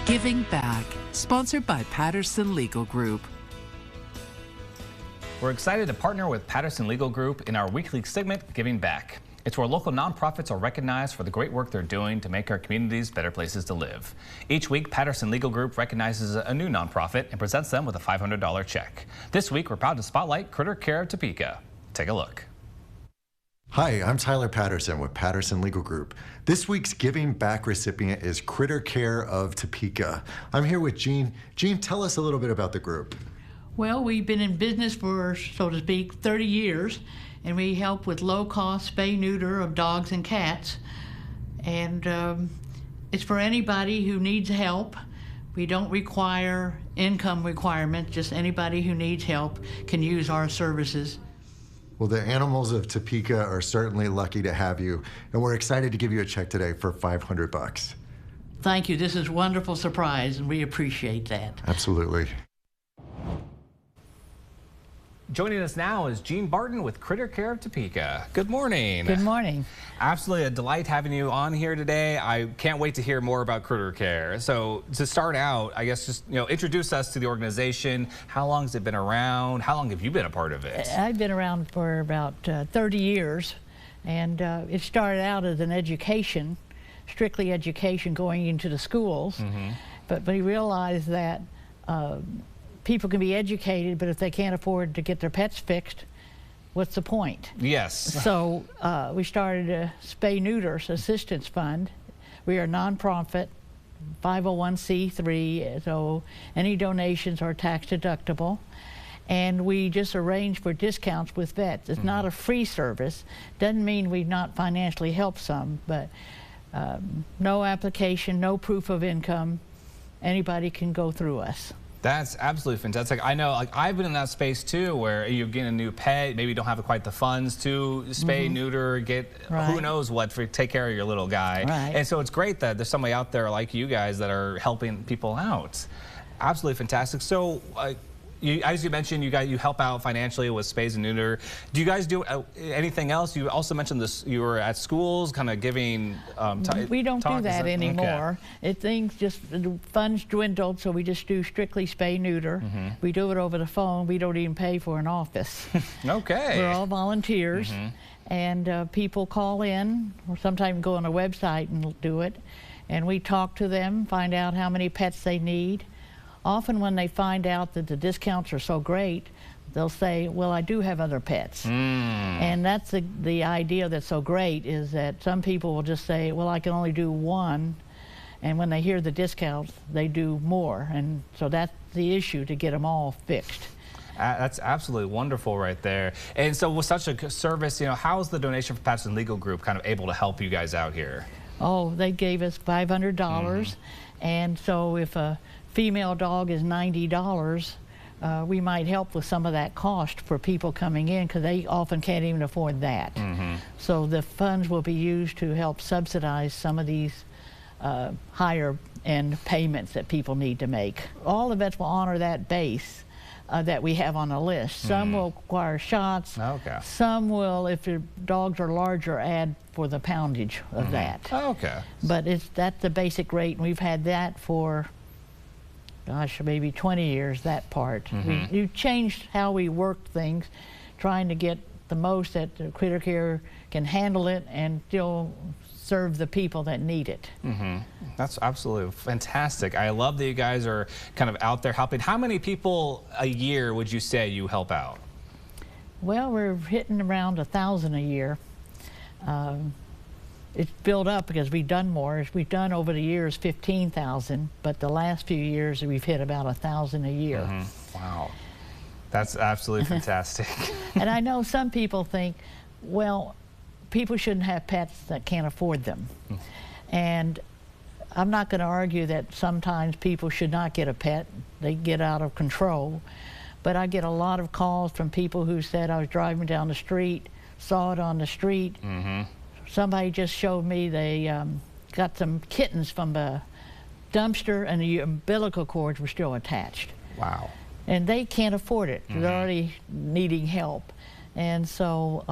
Giving Back, sponsored by Patterson Legal Group. We're excited to partner with Patterson Legal Group in our weekly segment, Giving Back. It's where local nonprofits are recognized for the great work they're doing to make our communities better places to live. Each week, Patterson Legal Group recognizes a new nonprofit and presents them with a $500 check. This week, we're proud to spotlight Critter Care of Topeka. Take a look. Hi, I'm Tyler Patterson with Patterson Legal Group. This week's Giving Back recipient is Critter Care of Topeka. I'm here with Jean. Jean, tell us a little bit about the group. Well, we've been in business for, so to speak, 30 years, and we help with low-cost spay-neuter of dogs and cats. And it's for anybody who needs help. We don't require income requirements, just anybody who needs help can use our services. Well, the animals of Topeka are certainly lucky to have you, and we're excited to give you a check today for $500. Thank you. This is a wonderful surprise, and we appreciate that. Absolutely. Joining us now is Jean Barton with Critter Care of Topeka. Good morning. Good morning. Absolutely a delight having you on here today. I can't wait to hear more about Critter Care. So to start out, I guess just introduce us to the organization. How long has it been around? How long have you been a part of it? I've been around for about 30 years, and it started out as an education, strictly education going into the schools. But we realized that people can be educated, but if they can't afford to get their pets fixed, what's the point? Yes. So we started a Spay-Neuter Assistance Fund. We are a nonprofit, 501c3, so any donations are tax deductible. And we just arrange for discounts with vets. It's not a free service. Doesn't mean we've not financially helped some, but no application, no proof of income. Anybody can go through us. That's absolutely fantastic. I know, like, I've been in that space too, where you get a new pet, maybe you don't have quite the funds to spay, neuter, get who knows what to take care of your little guy. And so it's great that there's somebody out there like you guys that are helping people out. Absolutely fantastic. So, as you mentioned, you help out financially with spays and neuter. Do you guys do anything else? You also mentioned this. You were at schools, kind of giving. We don't do that anymore. The funds dwindled, so we just do strictly spay neuter. We do it over the phone. We don't even pay for an office. We're all volunteers, and people call in, or sometimes go on a website and do it, and we talk to them, find out how many pets they need. Often when they find out that the discounts are so great, they'll say, well, I do have other pets. And that's the idea that's so great, is that some people will just say, well, I can only do one. And when they hear the discounts, they do more. And so that's the issue, to get them all fixed. That's absolutely wonderful right there. And so with such a service, how is the donation for Patterson Legal Group kind of able to help you guys out here? Oh, they gave us $500. And so if a female dog is $90, we might help with some of that cost for people coming in, because they often can't even afford that. So the funds will be used to help subsidize some of these higher end payments that people need to make. All the vets will honor that base that we have on the list. Some will require shots. Some will, if the dogs are larger, add for the poundage of that. But that's the basic rate, and we've had that for, gosh, maybe 20 years, that part. We've changed how we work things, trying to get the most that the Critter Care can handle it and still serve the people that need it. That's absolutely fantastic. I love that you guys are kind of out there helping. How many people a year would you say you help out? Well, we're hitting around 1,000 a year. It's built up because we've done more. We've done over the years 15,000, but the last few years we've hit about 1,000 a year. Wow, that's absolutely fantastic. And I know some people think, well, people shouldn't have pets that can't afford them. And I'm not going to argue that sometimes people should not get a pet. They get out of control. But I get a lot of calls from people who said, I was driving down the street, saw it on the street. Somebody just showed me they got some kittens from the dumpster, and the umbilical cords were still attached. Wow. And they can't afford it. They're already needing help. And so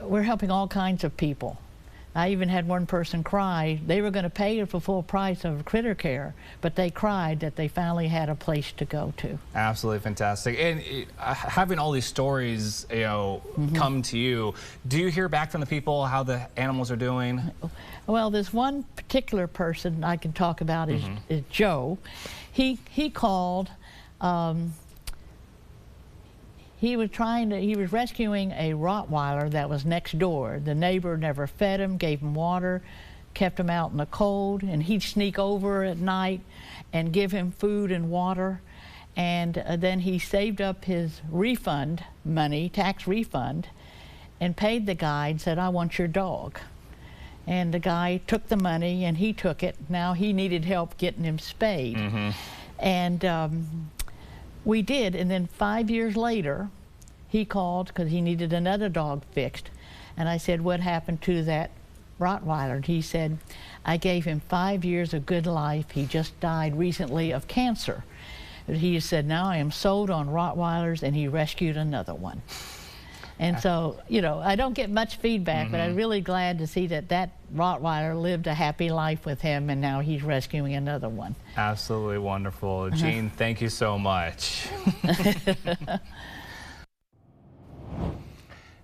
we're helping all kinds of people. I even had one person cry. They were going to pay it for full price of critter care, but they cried that they finally had a place to go to. Absolutely fantastic. And having all these stories, come to you, do you hear back from the people how the animals are doing? Well, there's one particular person I can talk about is Joe. He called. He was rescuing a Rottweiler that was next door. The neighbor never fed him, gave him water, kept him out in the cold, and he'd sneak over at night and give him food and water. And then he saved up his refund money, tax refund, and paid the guy and said, "I want your dog." And the guy took the money and he took it. Now he needed help getting him spayed. And we did, and then 5 years later, he called because he needed another dog fixed. And I said, "What happened to that Rottweiler?" And he said, "I gave him 5 years of good life. He just died recently of cancer." He said, "Now I am sold on Rottweilers," and he rescued another one. And so, I don't get much feedback, but I'm really glad to see that Rottweiler lived a happy life with him, and now he's rescuing another one. Absolutely wonderful. Jean, thank you so much.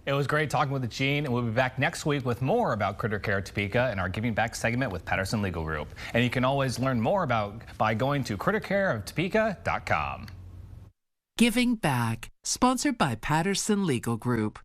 It was great talking with Jean, and we'll be back next week with more about Critter Care Topeka in our Giving Back segment with Patterson Legal Group. And you can always learn more by going to crittercareoftopeka.com. Giving Back, sponsored by Patterson Legal Group.